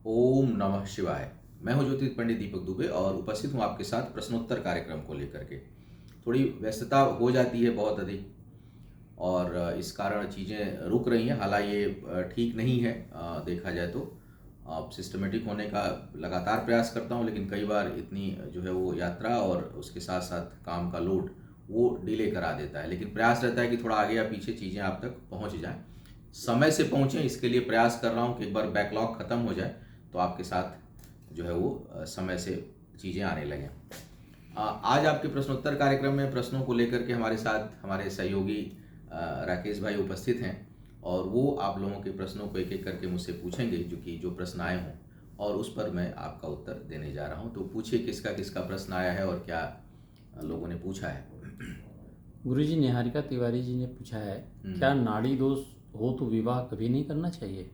ओम नमः शिवाय। मैं हूं ज्योतिष पंडित दीपक दुबे और उपस्थित हूं आपके साथ प्रश्नोत्तर कार्यक्रम को लेकर के। थोड़ी व्यस्तता हो जाती है बहुत अधिक और इस कारण चीज़ें रुक रही हैं। हालांकि ये ठीक नहीं है। देखा जाए तो सिस्टमेटिक होने का लगातार प्रयास करता हूं, लेकिन कई बार इतनी जो है वो यात्रा और उसके साथ साथ काम का लोड वो डिले करा देता है। लेकिन प्रयास रहता है कि थोड़ा आगे या पीछे चीज़ें आप तक पहुंच जाएं, समय से पहुंचें। इसके लिए प्रयास कर रहा हूं कि एक बार बैकलॉग ख़त्म हो जाए तो आपके साथ जो है वो समय से चीज़ें आने लगें। आज आपके प्रश्नोत्तर कार्यक्रम में प्रश्नों को लेकर के हमारे साथ हमारे सहयोगी राकेश भाई उपस्थित हैं और वो आप लोगों के प्रश्नों को एक एक करके मुझसे पूछेंगे, जो प्रश्न आए हों, और उस पर मैं आपका उत्तर देने जा रहा हूं। तो पूछिए किसका किसका प्रश्न आया है और क्या लोगों ने पूछा है। गुरुजी, निहारिका तिवारी जी ने पूछा है, क्या नाड़ी दोष हो तो विवाह कभी नहीं करना चाहिए?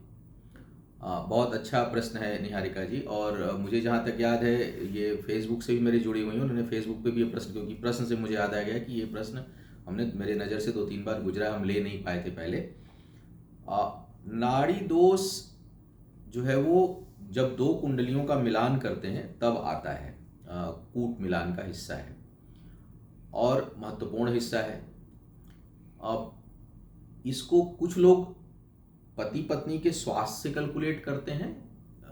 बहुत अच्छा प्रश्न है निहारिका जी। और मुझे जहाँ तक याद है ये फेसबुक से भी मेरी जुड़ी हुई हैं। उन्होंने फेसबुक पे भी ये प्रश्न, क्योंकि प्रश्न से मुझे याद आ गया कि ये प्रश्न हमने मेरे नज़र से 2-3 बार गुजरा, हम ले नहीं पाए थे पहले। नाड़ी दोष जो है वो जब दो कुंडलियों का मिलान करते हैं तब आता है। कूट मिलान का हिस्सा है और महत्वपूर्ण हिस्सा है। अब इसको कुछ लोग पति पत्नी के स्वास्थ्य से कैलकुलेट करते हैं,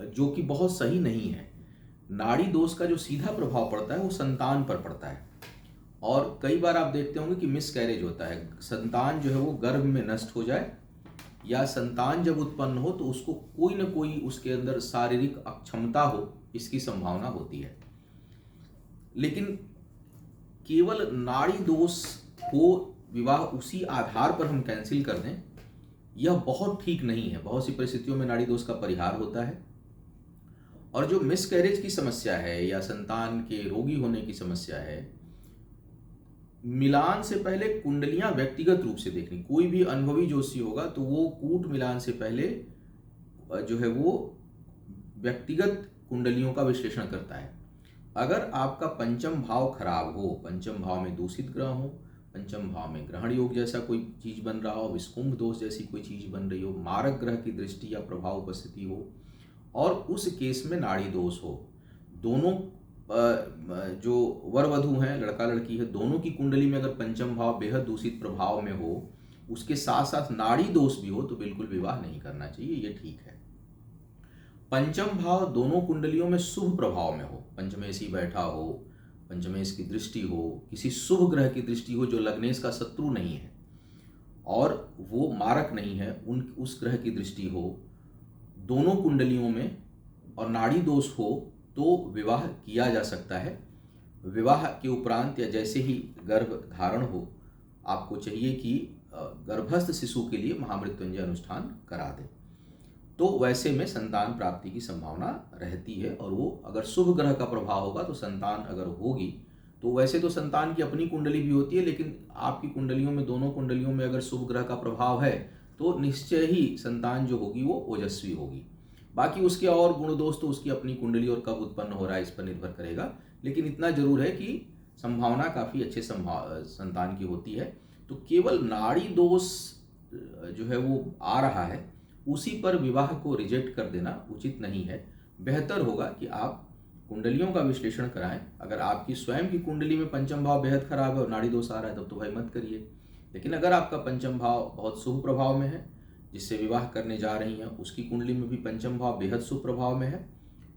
जो कि बहुत सही नहीं है। नाड़ी दोष का जो सीधा प्रभाव पड़ता है वो संतान पर पड़ता है और कई बार आप देखते होंगे कि मिसकैरेज होता है। संतान जो है वो गर्भ में नष्ट हो जाए या संतान जब उत्पन्न हो तो उसको कोई ना कोई उसके अंदर शारीरिक अक्षमता हो, इसकी संभावना होती है। लेकिन केवल नाड़ी दोष को विवाह उसी आधार पर हम कैंसिल कर दें, यह बहुत ठीक नहीं है। बहुत सी परिस्थितियों में नाड़ी दोष का परिहार होता है। और जो मिसकैरेज की समस्या है या संतान के रोगी होने की समस्या है, मिलान से पहले कुंडलियां व्यक्तिगत रूप से देखनी। कोई भी अनुभवी ज्योतिषी होगा तो वो कूट मिलान से पहले जो है वो व्यक्तिगत कुंडलियों का विश्लेषण करता है। अगर आपका पंचम भाव खराब हो, पंचम भाव में दूषित ग्रह हो, पंचम भाव में ग्रहण योग जैसा कोई चीज बन रहा हो, विस्कुंभ दोष जैसी कोई चीज बन रही हो, मारक ग्रह की दृष्टि या प्रभाव उपस्थिति हो, और उस केस में नाड़ी दोष हो, दोनों जो वर वधू हैं, लड़का लड़की है, दोनों की कुंडली में अगर पंचम भाव बेहद दूषित प्रभाव में हो, उसके साथ साथ नाड़ी दोष भी हो, तो बिल्कुल विवाह नहीं करना चाहिए। ये ठीक है। पंचम भाव दोनों कुंडलियों में शुभ प्रभाव में हो, पंचमेश ही बैठा हो, पंचमेश की दृष्टि हो, किसी शुभ ग्रह की दृष्टि हो जो लग्नेश का शत्रु नहीं है और वो मारक नहीं है, उस ग्रह की दृष्टि हो दोनों कुंडलियों में, और नाड़ी दोष हो, तो विवाह किया जा सकता है। विवाह के उपरांत या जैसे ही गर्भ धारण हो, आपको चाहिए कि गर्भस्थ शिशु के लिए महामृत्युंजय अनुष्ठान करा दें, तो वैसे में संतान प्राप्ति की संभावना रहती है। और वो अगर शुभ ग्रह का प्रभाव होगा तो संतान अगर होगी, तो वैसे तो संतान की अपनी कुंडली भी होती है, लेकिन आपकी कुंडलियों में, दोनों कुंडलियों में अगर शुभ ग्रह का प्रभाव है तो निश्चय ही संतान जो होगी वो ओजस्वी होगी। बाकी उसके और गुण दोष तो उसकी अपनी कुंडली और कब उत्पन्न हो रहा है इस पर निर्भर करेगा, लेकिन इतना जरूर है कि संभावना काफ़ी अच्छे संतान की होती है। तो केवल नाड़ी दोष जो है वो आ रहा है, उसी पर विवाह को रिजेक्ट कर देना उचित नहीं है। बेहतर होगा कि आप कुंडलियों का विश्लेषण कराएं। अगर आपकी स्वयं की कुंडली में पंचम भाव बेहद खराब है और नाड़ी दोष आ रहा है, तब तो भाई मत करिए। लेकिन अगर आपका पंचम भाव बहुत शुभ प्रभाव में है, जिससे विवाह करने जा रही हैं उसकी कुंडली में भी पंचम भाव बेहद शुभ प्रभाव में है,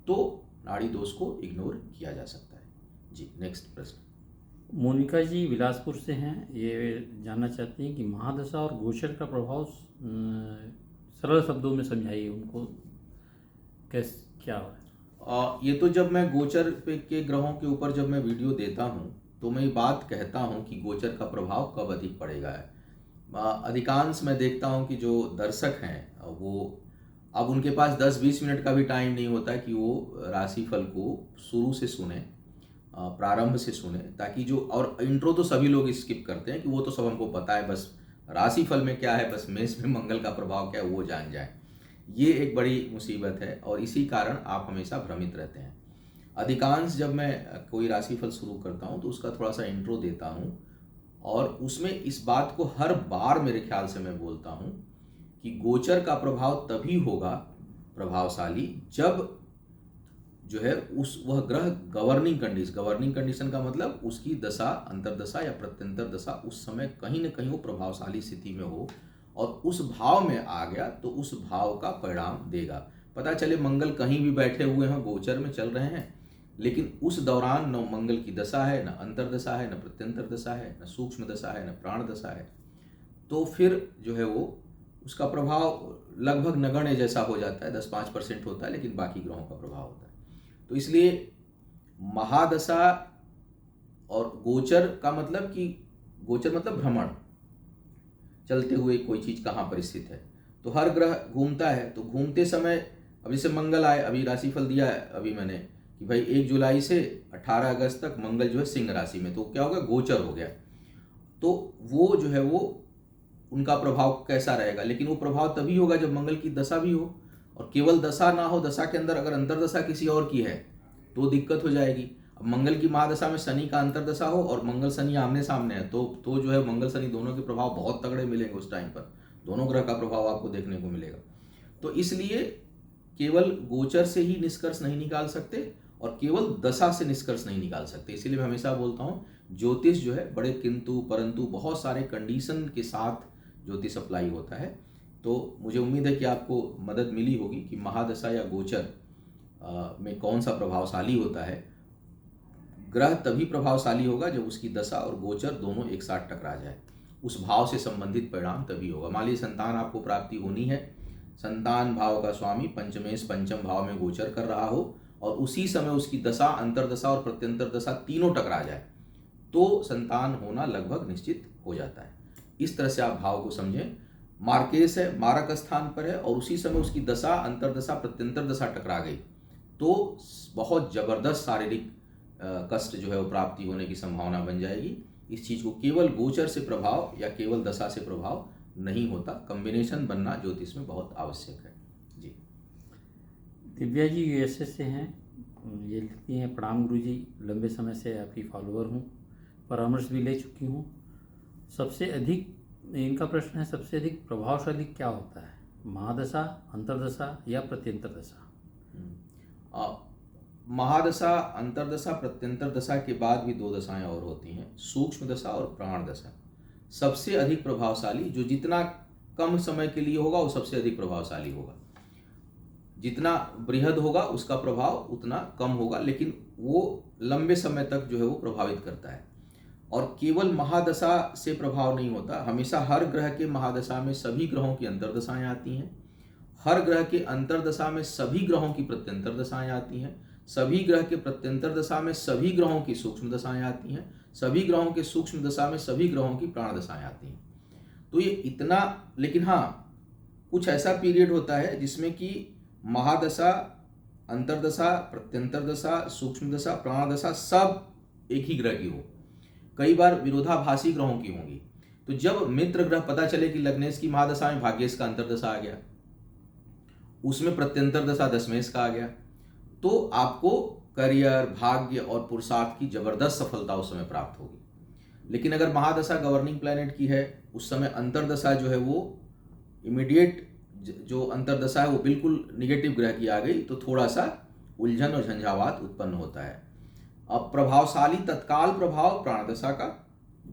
तो नाड़ी दोष को इग्नोर किया जा सकता है। जी, नेक्स्ट प्रश्न। मोनिका जी बिलासपुर से हैं। ये जानना चाहती हैं कि महादशा और गोचर का प्रभाव सरल शब्दों में समझाइए उनको, क्या है? ये तो जब मैं गोचर पे के ग्रहों के ऊपर जब मैं वीडियो देता हूँ तो मैं ये बात कहता हूँ कि गोचर का प्रभाव कब अधिक पड़ेगा है। अधिकांश मैं देखता हूँ कि जो दर्शक हैं वो अब उनके पास 10-20 मिनट का भी टाइम नहीं होता कि वो राशिफल को शुरू से सुने, प्रारंभ से सुने, ताकि जो, और इंट्रो तो सभी लोग स्किप करते हैं कि वो तो सब हमको पता है, बस राशिफल में क्या है, बस मेष में मंगल का प्रभाव क्या है वो जान जाए। ये एक बड़ी मुसीबत है और इसी कारण आप हमेशा भ्रमित रहते हैं। अधिकांश जब मैं कोई राशिफल शुरू करता हूँ तो उसका थोड़ा सा इंट्रो देता हूँ और उसमें इस बात को हर बार मेरे ख्याल से मैं बोलता हूँ कि गोचर का प्रभाव तभी होगा प्रभावशाली जब जो है वह ग्रह गवर्निंग कंडीशन का मतलब उसकी दशा, अंतर्दशा या प्रत्यंतर दशा उस समय कहीं न कहीं वो प्रभावशाली स्थिति में हो और उस भाव में आ गया तो उस भाव का परिणाम देगा। पता चले मंगल कहीं भी बैठे हुए हैं, गोचर में चल रहे हैं, लेकिन उस दौरान न मंगल की दशा है, न अंतर्दशा है, न प्रत्यंतर दशा है, न सूक्ष्म दशा है, न प्राण दशा है, तो फिर जो है वो उसका प्रभाव लगभग नगण्य जैसा हो जाता है, 10-5% होता है, लेकिन बाकी ग्रहों का प्रभाव होता है। तो इसलिए महादशा और गोचर का मतलब कि गोचर मतलब भ्रमण, चलते हुए कोई चीज़ कहाँ पर स्थित है, तो हर ग्रह घूमता है, तो घूमते समय अब जैसे मंगल आए, अभी राशिफल दिया है अभी मैंने कि भाई 1 जुलाई से 18 अगस्त तक मंगल जो है सिंह राशि में, तो क्या होगा, गोचर हो गया, तो वो जो है वो उनका प्रभाव कैसा रहेगा, लेकिन वो प्रभाव तभी होगा जब मंगल की दशा भी हो, और केवल दशा ना हो, दशा के अंदर अगर अंतर्दशा किसी और की है तो दिक्कत हो जाएगी। अब मंगल की महादशा में शनि का अंतर्दशा हो और मंगल शनि आमने सामने है तो जो है मंगल शनि दोनों के प्रभाव बहुत तगड़े मिलेंगे उस टाइम पर, दोनों ग्रह का प्रभाव आपको देखने को मिलेगा। तो इसलिए केवल गोचर से ही निष्कर्ष नहीं निकाल सकते और केवल दशा से निष्कर्ष नहीं निकाल सकते। इसीलिए मैं हमेशा बोलता हूँ ज्योतिष जो है बड़े किंतु परंतु बहुत सारे कंडीशन के साथ ज्योतिष अप्लाई होता है। तो मुझे उम्मीद है कि आपको मदद मिली होगी कि महादशा या गोचर में कौन सा प्रभावशाली होता है। ग्रह तभी प्रभावशाली होगा जब उसकी दशा और गोचर दोनों एक साथ टकरा जाए, उस भाव से संबंधित परिणाम तभी होगा। मान लीजिए संतान आपको प्राप्ति होनी है, संतान भाव का स्वामी पंचमेश पंचम भाव में गोचर कर रहा हो और उसी समय उसकी दशा, अंतर्दशा और प्रत्यंतर दशा तीनों टकरा जाए तो संतान होना लगभग निश्चित हो जाता है। इस तरह से आप भाव को समझें। मार्केश है, मारक स्थान पर है और उसी समय उसकी दशा, अंतर्दशा, प्रत्यंतर दशा टकरा गई तो बहुत जबरदस्त शारीरिक कष्ट जो है वो प्राप्ति होने की संभावना बन जाएगी। इस चीज को केवल गोचर से प्रभाव या केवल दशा से प्रभाव नहीं होता, कॉम्बिनेशन बनना ज्योतिष में बहुत आवश्यक है। जी। दिव्या जी यूएसए से हैं, ये लिखती हैं, प्रणाम गुरु जी, लंबे समय से आपकी फॉलोअर हूँ, परामर्श भी ले चुकी हूँ। सबसे अधिक, इनका प्रश्न है, सबसे अधिक प्रभावशाली क्या होता है, महादशा, अंतर्दशा या प्रत्यंतर दशा? महादशा, अंतर्दशा, प्रत्यंतर दशा के बाद भी 2 दशाएं और होती हैं, सूक्ष्म दशा और प्राण दशा। सबसे अधिक प्रभावशाली, जो जितना कम समय के लिए होगा वो सबसे अधिक प्रभावशाली होगा, जितना बृहद होगा उसका प्रभाव उतना कम होगा, लेकिन वो लंबे समय तक जो है वो प्रभावित करता है। और केवल महादशा से प्रभाव नहीं होता, हमेशा हर ग्रह के महादशा में सभी ग्रहों की अंतर्दशाएं आती हैं, हर ग्रह के अंतर्दशा में सभी ग्रहों की प्रत्यंतर दशाएं आती हैं, सभी ग्रह के प्रत्यंतर दशा में सभी ग्रहों की सूक्ष्म दशाएं आती हैं, सभी ग्रहों के सूक्ष्म दशा में सभी ग्रहों की प्राण दशाएं आती हैं। तो ये इतना, लेकिन हाँ कुछ ऐसा पीरियड होता है जिसमें कि महादशा, अंतर्दशा, प्रत्यंतर दशा, सूक्ष्म दशा, प्राण दशा सब एक ही ग्रह की हो, कई बार विरोधाभासी ग्रहों की होंगी। तो जब मित्र ग्रह, पता चले कि लग्नेश की महादशा में भाग्येश का अंतर्दशा आ गया, उसमें प्रत्यंतर दशा दशमेश का आ गया, तो आपको करियर, भाग्य और पुरुषार्थ की जबरदस्त सफलता उस समय प्राप्त होगी। लेकिन अगर महादशा गवर्निंग प्लैनेट की है, उस समय अंतर्दशा जो है वो इमीडिएट, जो अंतर्दशा है वो बिल्कुल निगेटिव ग्रह की आ गई, तो थोड़ा सा उलझन और झंझावात उत्पन्न होता है। अब प्रभावशाली तत्काल प्रभाव प्राणदशा का,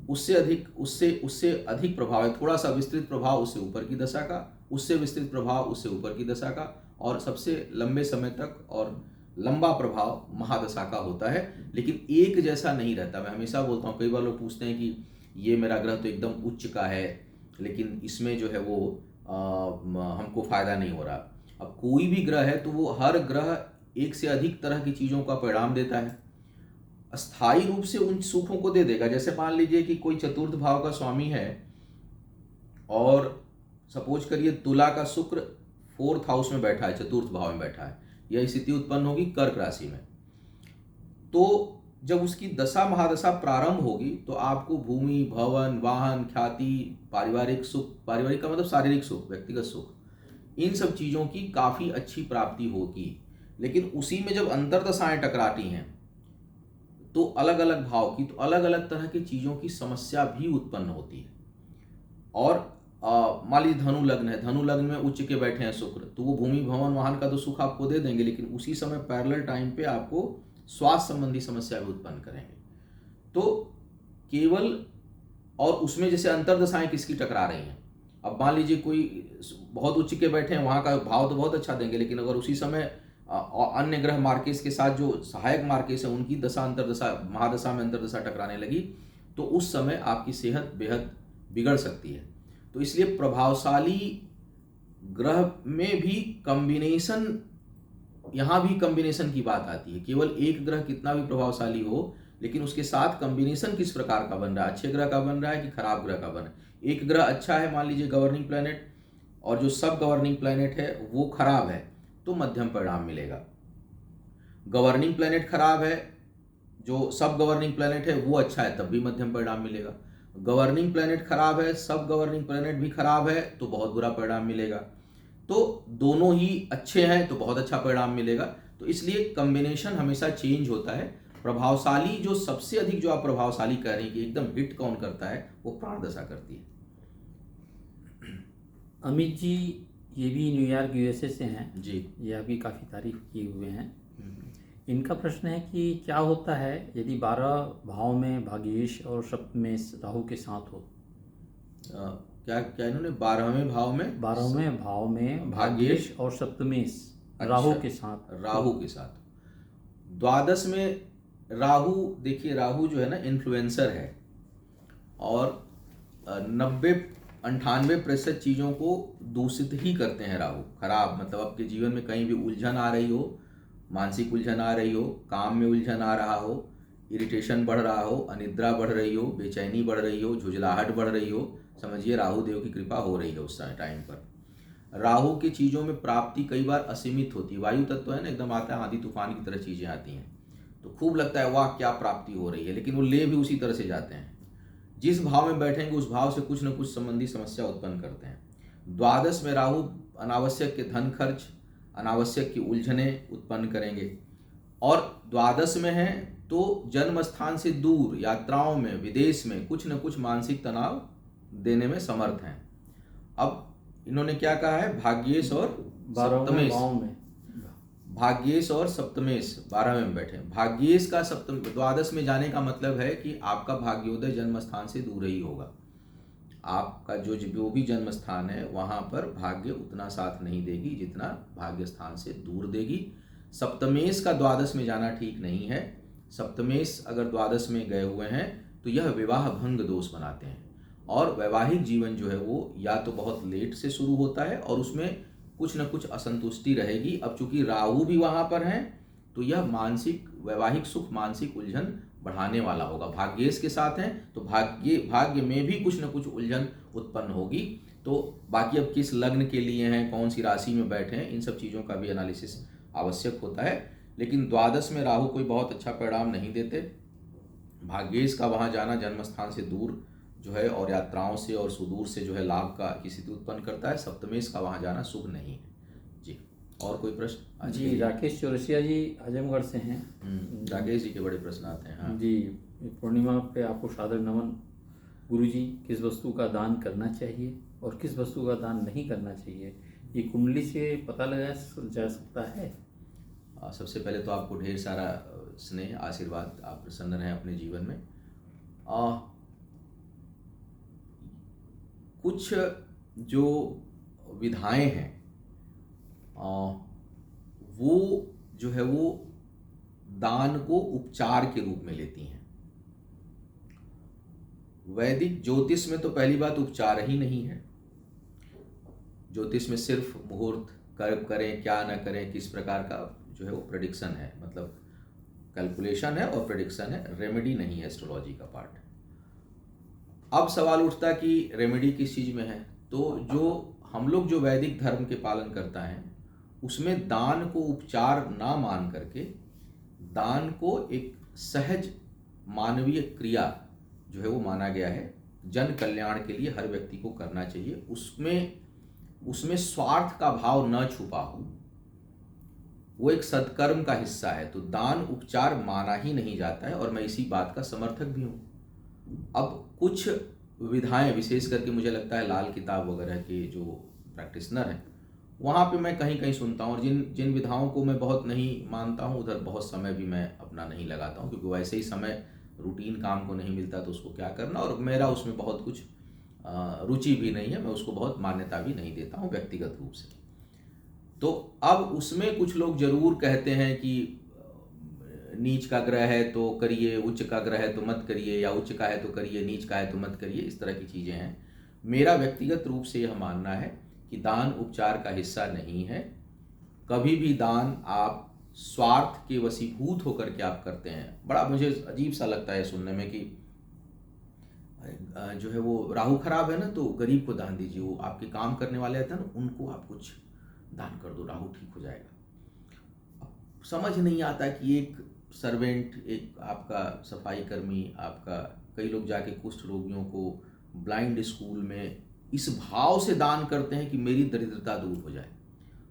उससे अधिक प्रभाव है, थोड़ा सा विस्तृत प्रभाव उससे ऊपर की दशा का, उससे विस्तृत प्रभाव उससे ऊपर की दशा का, और सबसे लंबे समय तक और लंबा प्रभाव महादशा का होता है। लेकिन एक जैसा नहीं रहता। मैं हमेशा बोलता हूँ, कई बार लोग पूछते हैं कि ये मेरा ग्रह तो एकदम उच्च का है लेकिन इसमें जो है वो हमको फायदा नहीं हो रहा। अब कोई भी ग्रह है तो वो हर ग्रह एक से अधिक तरह की चीज़ों का परिणाम देता है, अस्थायी रूप से उन सुखों को दे देगा। जैसे मान लीजिए कि कोई चतुर्थ भाव का स्वामी है और सपोज करिए तुला का शुक्र 4th हाउस में बैठा है, चतुर्थ भाव में बैठा है, यह स्थिति उत्पन्न होगी कर्क राशि में। तो जब उसकी दशा महादशा प्रारंभ होगी तो आपको भूमि, भवन, वाहन, ख्याति, पारिवारिक सुख, पारिवारिक का मतलब शारीरिक सुख, व्यक्तिगत सुख, इन सब चीज़ों की काफ़ी अच्छी प्राप्ति होगी। लेकिन उसी में जब अंतर्दशाएं टकराती हैं तो अलग अलग भाव की, तो अलग अलग तरह की चीज़ों की समस्या भी उत्पन्न होती है। और मान लीजिए धनु लग्न है, धनु लग्न में उच्च के बैठे हैं शुक्र, तो वो भूमि भवन वाहन का तो सुख आपको दे देंगे, लेकिन उसी समय पैरेलल टाइम पे आपको स्वास्थ्य संबंधी समस्या भी उत्पन्न करेंगे। तो केवल, और उसमें जैसे अंतर्दशाएं किसकी टकरा रही हैं, अब मान लीजिए कोई बहुत उच्च के बैठे हैं, वहाँ का भाव तो बहुत अच्छा देंगे, लेकिन अगर उसी समय अन्य ग्रह मार्केस के साथ जो सहायक मार्केस है उनकी दशा अंतर्दशा महादशा में अंतर्दशा टकराने लगी, तो उस समय आपकी सेहत बेहद बिगड़ सकती है। तो इसलिए प्रभावशाली ग्रह में भी कॉम्बिनेशन, यहाँ भी कॉम्बिनेशन की बात आती है। केवल एक ग्रह कितना भी प्रभावशाली हो, लेकिन उसके साथ कॉम्बिनेशन किस प्रकार का बन रहा है, अच्छे ग्रह का बन रहा है कि खराब ग्रह का बन रहा है। एक ग्रह अच्छा है, मान लीजिए गवर्निंग प्लैनेट, और जो सब गवर्निंग प्लैनेट है वो खराब है, तो मध्यम परिणाम मिलेगा। गवर्निंग प्लैनेट खराब है, जो सब गवर्निंग प्लैनेट है वो अच्छा है, तब भी मध्यम परिणाम मिलेगा। गवर्निंग प्लैनेट खराब है, सब गवर्निंग प्लैनेट भी खराब है, तो बहुत बुरा परिणाम मिलेगा। तो दोनों ही अच्छे हैं तो बहुत अच्छा परिणाम मिलेगा। तो इसलिए कॉम्बिनेशन हमेशा चेंज होता है। प्रभावशाली जो सबसे अधिक, जो आप प्रभावशाली कह रहे हैं कि एकदम हिट कौन करता है, वो प्राण दशा करती है। अमित जी, ये भी न्यूयॉर्क यूएसए से हैं जी। ये आपकी काफ़ी तारीफ किए हुए हैं। इनका प्रश्न है कि क्या होता है यदि 12 भाव में भाग्येश और सप्तमेश राहु के साथ हो। क्या क्या इन्होंने 12वें भाव में, 12वें भाव में भाग्येश और सप्तमेश अच्छा, राहु के साथ, राहु के साथ द्वादश में राहु, देखिए राहु जो है ना इन्फ्लुएंसर है, और 90-98% चीज़ों को दूषित ही करते हैं राहु। खराब मतलब आपके जीवन में कहीं भी उलझन आ रही हो, मानसिक उलझन आ रही हो, काम में उलझन आ रहा हो, इरिटेशन बढ़ रहा हो, अनिद्रा बढ़ रही हो, बेचैनी बढ़ रही हो, झुंझलाहट बढ़ रही हो, समझिए राहु देव की कृपा हो रही है उस टाइम पर। राहु की चीज़ों में प्राप्ति कई बार असीमित होती है। वायु तत्व है ना, एकदम आता है आंधी तूफान की तरह चीज़ें आती हैं, तो खूब लगता है वाह क्या प्राप्ति हो रही है, लेकिन वो ले भी उसी तरह से जाते हैं। जिस भाव में बैठेंगे उस भाव से कुछ न कुछ संबंधी समस्या उत्पन्न करते हैं। द्वादश में राहु अनावश्यक के धन खर्च, अनावश्यक की उलझनें उत्पन्न करेंगे, और द्वादश में है तो जन्म स्थान से दूर यात्राओं में, विदेश में कुछ न कुछ मानसिक तनाव देने में समर्थ हैं। अब इन्होंने क्या कहा है, भाग्येश और सप्तमेश, भाग्येश और सप्तमेश 12वें में बैठे। भाग्येश का सप्तम द्वादश में जाने का मतलब है कि आपका भाग्योदय जन्म स्थान से दूर ही होगा। आपका जो भी जन्म स्थान है वहां पर भाग्य उतना साथ नहीं देगी जितना भाग्य स्थान से दूर देगी। सप्तमेश का द्वादश में जाना ठीक नहीं है। सप्तमेश अगर द्वादश में गए हुए हैं तो यह विवाह भंग दोष बनाते हैं, और वैवाहिक जीवन जो है वो या तो बहुत लेट से शुरू होता है और उसमें कुछ न कुछ असंतुष्टि रहेगी। अब चूंकि राहु भी वहां पर है तो यह मानसिक वैवाहिक सुख, मानसिक उलझन बढ़ाने वाला होगा। भाग्येश के साथ हैं तो भाग्य में भी कुछ न कुछ उलझन उत्पन्न होगी। तो बाकी अब किस लग्न के लिए हैं, कौन सी राशि में बैठे हैं, इन सब चीज़ों का भी एनालिसिस आवश्यक होता है। लेकिन द्वादश में राहु कोई बहुत अच्छा परिणाम नहीं देते। भाग्येश का वहाँ जाना जन्म स्थान से दूर जो है और यात्राओं से और सुदूर से जो है लाभ का की स्थिति उत्पन्न करता है। सप्तमेश का वहाँ जाना शुभ नहीं है। जी, और कोई प्रश्न? जी, राकेश चौरसिया जी आजमगढ़ से हैं। राकेश जी के बड़े प्रश्न आते हैं। हाँ जी, पूर्णिमा पे आपको सादर नमन। गुरुजी, किस वस्तु का दान करना चाहिए और किस वस्तु का दान नहीं करना चाहिए, ये कुंडली से पता लगाया जा सकता है? सबसे पहले तो आपको ढेर सारा स्नेह आशीर्वाद, आप प्रसन्न रहें अपने जीवन में। कुछ जो विधाएं हैं वो जो है वो दान को उपचार के रूप में लेती हैं। वैदिक ज्योतिष में तो पहली बात उपचार ही नहीं है। ज्योतिष में सिर्फ मुहूर्त कब करें, क्या न करें, किस प्रकार का जो है वो प्रेडिक्शन है, मतलब कैलकुलेशन है और प्रेडिक्शन है, रेमेडी नहीं है एस्ट्रोलॉजी का पार्ट। अब सवाल उठता कि रेमेडी किस चीज़ में है। तो जो हम लोग जो वैदिक धर्म के पालन करता है उसमें दान को उपचार ना मान करके दान को एक सहज मानवीय क्रिया जो है वो माना गया है। जन कल्याण के लिए हर व्यक्ति को करना चाहिए, उसमें स्वार्थ का भाव न छुपा हो, वो एक सत्कर्म का हिस्सा है। तो दान उपचार माना ही नहीं जाता है और मैं इसी बात का समर्थक भी हूँ। अब कुछ विधाएं, विशेष करके मुझे लगता है लाल किताब वगैरह के जो प्रैक्टिशनर हैं, वहाँ पे मैं कहीं कहीं सुनता हूँ, और जिन जिन विधाओं को मैं बहुत नहीं मानता हूँ उधर बहुत समय भी मैं अपना नहीं लगाता हूँ, क्योंकि वैसे ही समय रूटीन काम को नहीं मिलता तो उसको क्या करना, और मेरा उसमें बहुत कुछ रुचि भी नहीं है, मैं उसको बहुत मान्यता भी नहीं देता हूँ व्यक्तिगत रूप से। तो अब उसमें कुछ लोग जरूर कहते हैं कि नीच का ग्रह है तो करिए, उच्च का ग्रह है तो मत करिए, या उच्च का है तो करिए, नीच का है तो मत करिए, इस तरह की चीज़ें हैं। मेरा व्यक्तिगत रूप से यह मानना है कि दान उपचार का हिस्सा नहीं है। कभी भी दान आप स्वार्थ के वशीभूत होकर के आप करते हैं। बड़ा मुझे अजीब सा लगता है सुनने में कि जो है वो राहु खराब है ना तो गरीब को दान दीजिए, वो आपके काम करने वाले रहते हैं ना उनको आप कुछ दान कर दो, राहु ठीक हो जाएगा। अब समझ नहीं आता कि एक सर्वेंट, एक आपका सफाई कर्मी, आपका कई लोग जाके कुष्ठ रोगियों को ब्लाइंड स्कूल में इस भाव से दान करते हैं कि मेरी दरिद्रता दूर हो जाए।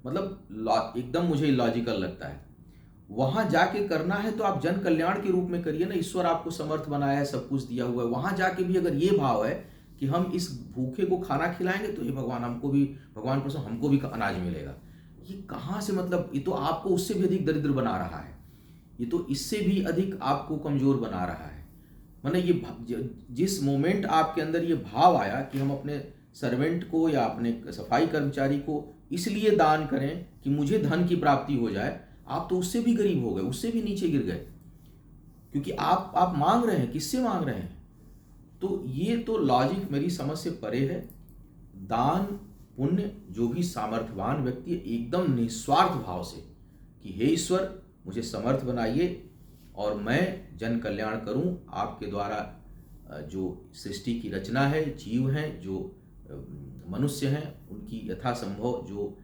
मतलब एकदम मुझे इलॉजिकल लगता है। वहां जाके करना है तो आप जन कल्याण के रूप में करिए ना, ईश्वर आपको समर्थ बनाया है, सब कुछ दिया हुआ है। वहां जाके भी अगर ये भाव है कि हम इस भूखे को खाना खिलाएंगे तो ये भगवान हमको भी, भगवान प्रसन्न, हमको भी अनाज मिलेगा, ये कहाँ से, मतलब ये तो आपको उससे भी अधिक दरिद्र बना रहा है, ये तो इससे भी अधिक आपको कमजोर बना रहा है। माने ये जिस मोमेंट आपके अंदर ये भाव आया कि हम अपने सर्वेंट को या अपने सफाई कर्मचारी को इसलिए दान करें कि मुझे धन की प्राप्ति हो जाए, आप तो उससे भी गरीब हो गए, उससे भी नीचे गिर गए, क्योंकि आप मांग रहे हैं, किससे मांग रहे हैं? तो ये तो लॉजिक मेरी समझ से परे है। दान पुण्य जो भी सामर्थ्यवान व्यक्ति है, एकदम निस्वार्थ भाव से कि हे ईश्वर मुझे समर्थ बनाइए और मैं जन कल्याण करूं, आपके द्वारा जो सृष्टि की रचना है, जीव हैं, जो मनुष्य हैं, उनकी यथासंभव जो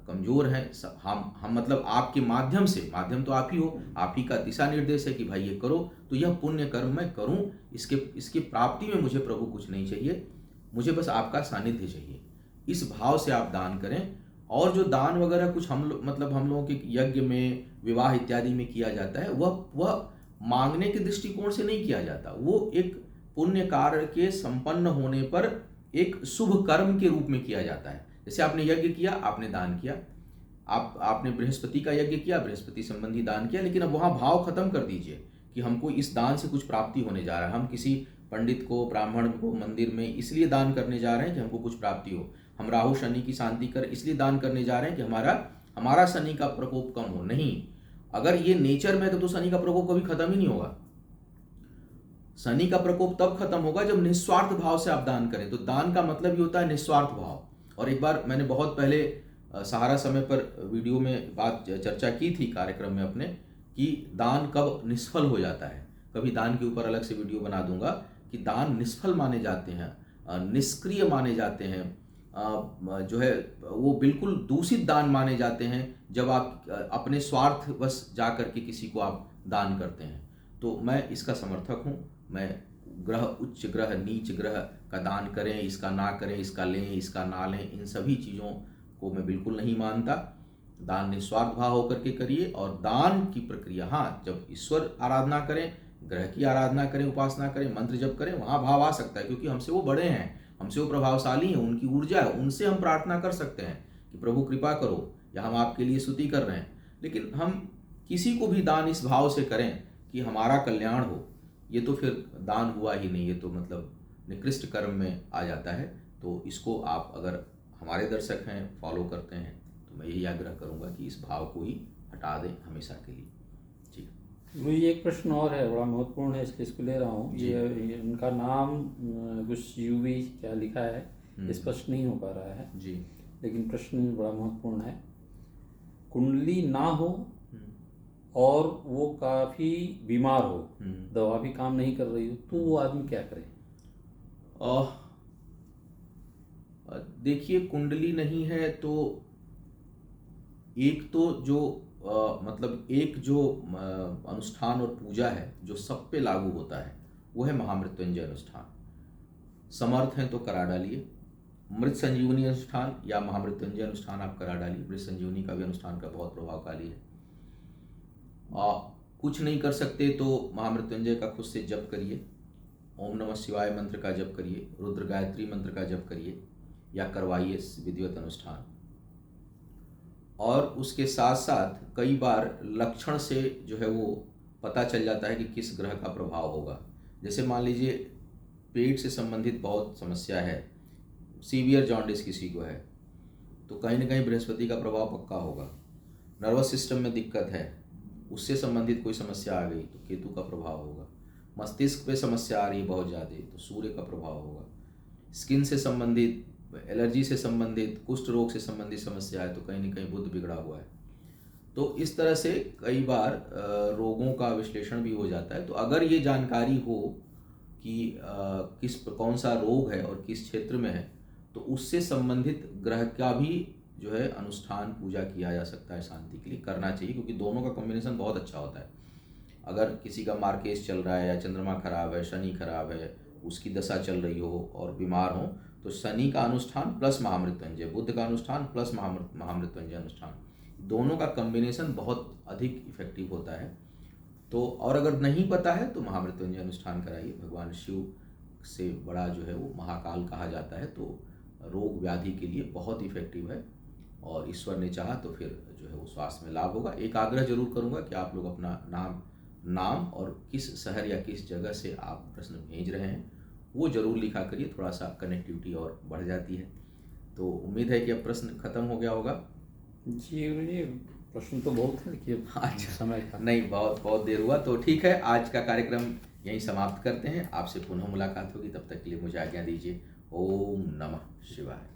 कमजोर हैं, हम मतलब आपके माध्यम से, माध्यम तो आप ही हो, आप ही का दिशा निर्देश है कि भाई ये करो, तो यह पुण्य कर्म मैं करूं, इसके प्राप्ति में मुझे प्रभु कुछ नहीं चाहिए, मुझे बस आपका सानिध्य चाहिए। इस भाव से आप दान करें। और जो दान वगैरह कुछ हम लोगों के यज्ञ में, विवाह इत्यादि में किया जाता है, वह मांगने के दृष्टिकोण से नहीं किया जाता, वो एक पुण्य कार्य के संपन्न होने पर एक शुभ कर्म के रूप में किया जाता है। जैसे आपने यज्ञ किया, आपने दान किया, आपने बृहस्पति का यज्ञ किया, बृहस्पति संबंधी दान किया, लेकिन अब वहां भाव खत्म कर दीजिए कि हमको इस दान से कुछ प्राप्ति होने जा रहा है, हम किसी पंडित को, ब्राह्मण को मंदिर में इसलिए दान करने जा रहे हैं कि हमको कुछ प्राप्ति हो, हम राहु शनि की शांति कर इसलिए दान करने जा रहे हैं कि हमारा शनि का प्रकोप कम हो। नहीं, अगर ये नेचर में तो शनि का प्रकोप कभी खत्म ही नहीं होगा। शनि का प्रकोप तब खत्म होगा जब निस्वार्थ भाव से आप दान करें। तो दान का मतलब ही होता है निस्वार्थ भाव। और एक बार मैंने बहुत पहले सहारा समय पर वीडियो में बात चर्चा की थी कार्यक्रम में अपने, कि दान कब निष्फल हो जाता है। कभी दान के ऊपर अलग से वीडियो बना दूंगा कि दान निष्फल माने जाते हैं, निष्क्रिय माने जाते हैं, जो है वो बिल्कुल दूषित दान माने जाते हैं जब आप अपने स्वार्थ बस जा करके किसी को आप दान करते हैं। तो मैं इसका समर्थक हूँ। मैं ग्रह, उच्च ग्रह, नीच ग्रह का दान करें, इसका ना करें, इसका लें, इसका ना लें, इन सभी चीज़ों को मैं बिल्कुल नहीं मानता। दान निस्वार्थ भाव होकर के करिए। और दान की प्रक्रिया, हाँ, जब ईश्वर आराधना करें, ग्रह की आराधना करें, उपासना करें, मंत्र जप करें, वहाँ भाव आ सकता है, क्योंकि हमसे वो बड़े हैं, हमसे वो प्रभावशाली हैं, उनकी ऊर्जा है, उनसे हम प्रार्थना कर सकते हैं कि प्रभु कृपा करो, या हम आपके लिए स्तुति कर रहे हैं। लेकिन हम किसी को भी दान इस भाव से करें कि हमारा कल्याण हो, ये तो फिर दान हुआ ही नहीं, ये तो मतलब निकृष्ट कर्म में आ जाता है। तो इसको आप अगर हमारे दर्शक हैं, फॉलो करते हैं, तो मैं यही आग्रह करूंगा कि इस भाव को ही हटा दें हमेशा के लिए। जी गुरु जी, एक प्रश्न और है, बड़ा महत्वपूर्ण है, इसलिए इसको ले रहा हूँ। ये उनका नाम कुछ यूवी क्या लिखा है, स्पष्ट नहीं हो पा रहा है जी, लेकिन प्रश्न बड़ा महत्वपूर्ण है। कुंडली ना हो और वो काफ़ी बीमार हो, दवा भी काम नहीं कर रही हो, तो वो आदमी क्या करे? देखिए, कुंडली नहीं है तो एक तो जो मतलब एक जो अनुष्ठान और पूजा है जो सब पे लागू होता है, वो है महामृत्युंजय अनुष्ठान। समर्थ हैं तो करा डालिए। मृत संजीवनी अनुष्ठान या महामृत्युंजय अनुष्ठान आप करा डालिए। मृत संजीवनी का भी अनुष्ठान का बहुत प्रभावशाली है। कुछ नहीं कर सकते तो महामृत्युंजय का खुद से जप करिए। ओम नमः शिवाय मंत्र का जप करिए, रुद्र गायत्री मंत्र का जप करिए या करवाइए विधिवत अनुष्ठान। और उसके साथ साथ कई बार लक्षण से जो है वो पता चल जाता है कि किस ग्रह का प्रभाव होगा। जैसे मान लीजिए पेट से संबंधित बहुत समस्या है, सीवियर जॉन्डिस किसी को है, तो कहीं ना कहीं बृहस्पति का प्रभाव पक्का होगा। नर्वस सिस्टम में दिक्कत है, उससे संबंधित कोई समस्या आ गई तो केतु का प्रभाव होगा। मस्तिष्क पे समस्या आ रही है बहुत ज़्यादा तो सूर्य का प्रभाव होगा। स्किन से संबंधित, एलर्जी से संबंधित, कुष्ठ रोग से संबंधित समस्या है तो कहीं ना कहीं बुध बिगड़ा हुआ है। तो इस तरह से कई बार रोगों का विश्लेषण भी हो जाता है। तो अगर ये जानकारी हो कि कौन सा रोग है और किस क्षेत्र में है, तो उससे संबंधित ग्रह का भी जो है अनुष्ठान पूजा किया जा सकता है, शांति के लिए करना चाहिए, क्योंकि दोनों का कॉम्बिनेशन बहुत अच्छा होता है। अगर किसी का मार्केश चल रहा है या चंद्रमा खराब है, शनि खराब है, उसकी दशा चल रही हो और बीमार हो, तो शनि का अनुष्ठान प्लस महामृत्युंजय, बुध का अनुष्ठान प्लस महामृत्युंजय अनुष्ठान, दोनों का कॉम्बिनेशन बहुत अधिक इफेक्टिव होता है। तो और अगर नहीं पता है तो महामृत्युंजय अनुष्ठान कराइए। भगवान शिव से बड़ा जो है वो महाकाल कहा जाता है, तो रोग व्याधि के लिए बहुत इफेक्टिव है और ईश्वर ने चाहा तो फिर जो है वो स्वास्थ्य में लाभ होगा। एक आग्रह जरूर करूंगा कि आप लोग अपना नाम और किस शहर या किस जगह से आप प्रश्न भेज रहे हैं वो जरूर लिखा करिए, थोड़ा सा कनेक्टिविटी और बढ़ जाती है। तो उम्मीद है कि अब प्रश्न खत्म हो गया होगा। जी गुरु जी, प्रश्न तो बहुत है, देखिए अच्छा, समय का नहीं, बहुत देर हुआ, तो ठीक है, आज का कार्यक्रम यहीं समाप्त करते हैं। आपसे पुनः मुलाकात होगी, तब तक के लिए मुझे आज्ञा दीजिए। ओम नमः शिवाय।